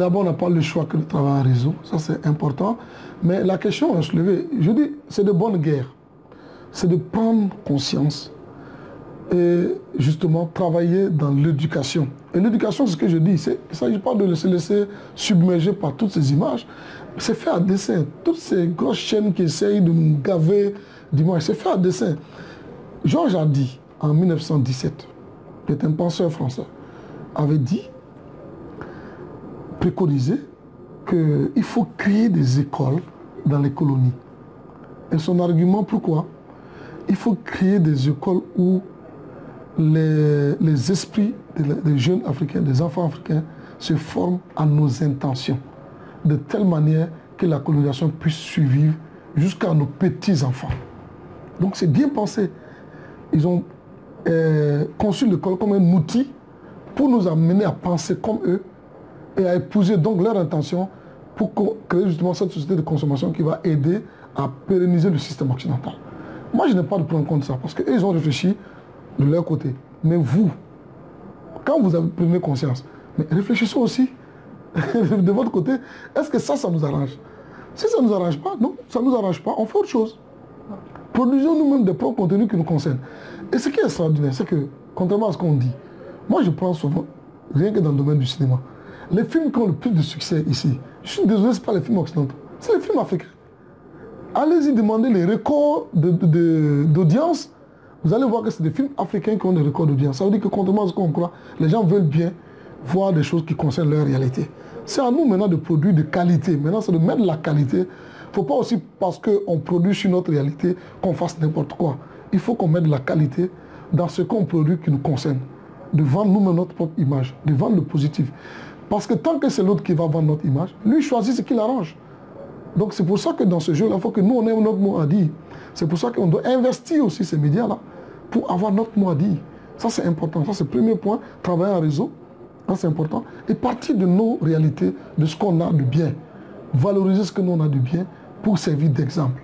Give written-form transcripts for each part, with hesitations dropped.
D'abord, on n'a pas le choix que de travailler en réseau, ça c'est important. Mais la question à se lever, je dis, c'est de bonne guerre. C'est de prendre conscience et justement travailler dans l'éducation. Et l'éducation, c'est ce que je dis, il ne s'agit pas de se laisser submerger par toutes ces images. C'est fait à dessein. Toutes ces grosses chaînes qui essayent de nous gaver d'images, c'est fait à dessein. Georges Hardy, en 1917, qui est un penseur français, avait dit, préconisé, qu'il faut créer des écoles dans les colonies. Et son argument, pourquoi? Il faut créer des écoles où les esprits des jeunes Africains, des enfants africains, se forment à nos intentions, de telle manière que la colonisation puisse survivre jusqu'à nos petits-enfants. Donc c'est bien pensé. Ils ont conçu l'école comme un outil pour nous amener à penser comme eux et à épouser donc leur intention pour créer justement cette société de consommation qui va aider à pérenniser le système occidental. Moi, je n'ai pas de prendre en compte ça parce qu'ils ont réfléchi de leur côté. Mais vous, quand vous prenez conscience, mais réfléchissez aussi de votre côté. Est-ce que ça nous arrange? Si ça ne nous arrange pas, non, ça ne nous arrange pas, on fait autre chose. Produisons nous-mêmes des propres contenus qui nous concernent. Et ce qui est extraordinaire, c'est que, contrairement à ce qu'on dit, moi je prends souvent, rien que dans le domaine du cinéma, les films qui ont le plus de succès ici, je suis désolé, ce n'est pas les films occidentaux, c'est les films africains. Allez-y demander les records d'audience, vous allez voir que c'est des films africains qui ont des records d'audience. Ça veut dire que contrairement à ce qu'on croit, les gens veulent bien voir des choses qui concernent leur réalité. C'est à nous maintenant de produire de qualité. Maintenant, c'est de mettre la qualité. Il ne faut pas aussi, parce qu'on produit sur notre réalité, qu'on fasse n'importe quoi. Il faut qu'on mette de la qualité dans ce qu'on produit qui nous concerne. De vendre nous-mêmes notre propre image, de vendre le positif. Parce que tant que c'est l'autre qui va vendre notre image, lui choisit ce qu'il arrange. Donc c'est pour ça que dans ce jeu-là, il faut que nous, on ait notre mot à dire. C'est pour ça qu'on doit investir aussi ces médias-là pour avoir notre mot à dire. Ça, c'est important. Ça, c'est le premier point. Travailler en réseau, ça, c'est important. Et partir de nos réalités, de ce qu'on a de bien. Valoriser ce que nous, on a de bien pour servir d'exemple.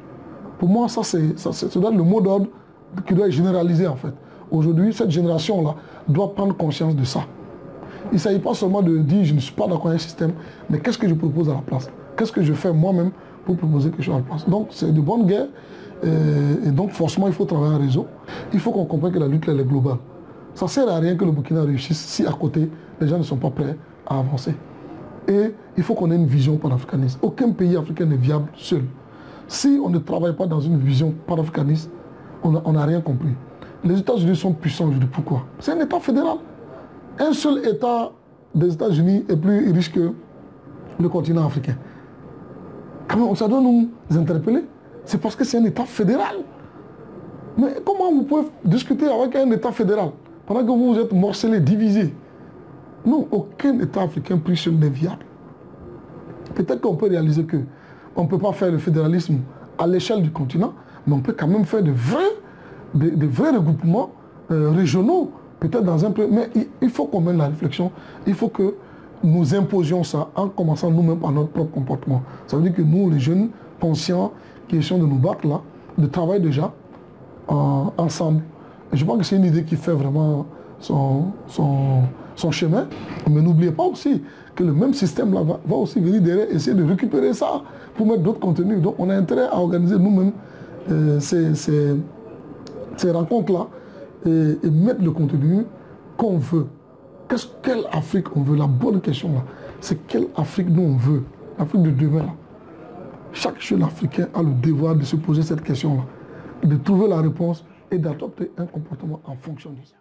Pour moi, ça doit être le mot d'ordre qui doit être généralisé, en fait. Aujourd'hui, cette génération-là doit prendre conscience de ça. Il ne s'agit pas seulement de dire je ne suis pas d'accord avec un système, mais qu'est-ce que je propose à la place? Qu'est-ce que je fais moi-même pour proposer quelque chose à la place? Donc c'est de bonne guerre et donc forcément il faut travailler en réseau. Il faut qu'on comprenne que la lutte elle est globale. Ça ne sert à rien que le Burkina réussisse si à côté les gens ne sont pas prêts à avancer. Et il faut qu'on ait une vision panafricaniste. Aucun pays africain n'est viable seul. Si on ne travaille pas dans une vision panafricaniste, on n'a rien compris. Les États-Unis sont puissants aujourd'hui. Pourquoi? C'est un État fédéral. Un seul État des États-Unis est plus riche que le continent africain. Comment ça doit nous interpeller? C'est parce que c'est un État fédéral. Mais comment vous pouvez discuter avec un État fédéral pendant que vous êtes morcelé, divisé? Non, aucun État africain plus seul n'est viable. Peut-être qu'on peut réaliser qu'on ne peut pas faire le fédéralisme à l'échelle du continent, mais on peut quand même faire de vrais regroupements régionaux. Peut-être dans un peu, mais il faut qu'on mène la réflexion, il faut que nous imposions ça en commençant nous-mêmes par notre propre comportement. Ça veut dire que nous, les jeunes, conscients, qui essayons de nous battre là, de travailler déjà ensemble. Et je pense que c'est une idée qui fait vraiment son chemin. Mais n'oubliez pas aussi que le même système là va aussi venir derrière essayer de récupérer ça pour mettre d'autres contenus. Donc on a intérêt à organiser nous-mêmes ces rencontres-là. Et mettre le contenu qu'on veut. Quelle Afrique on veut? La bonne question là, c'est quelle Afrique nous on veut? L'Afrique de demain là. Chaque jeune Africain a le devoir de se poser cette question là, de trouver la réponse et d'adopter un comportement en fonction de ça.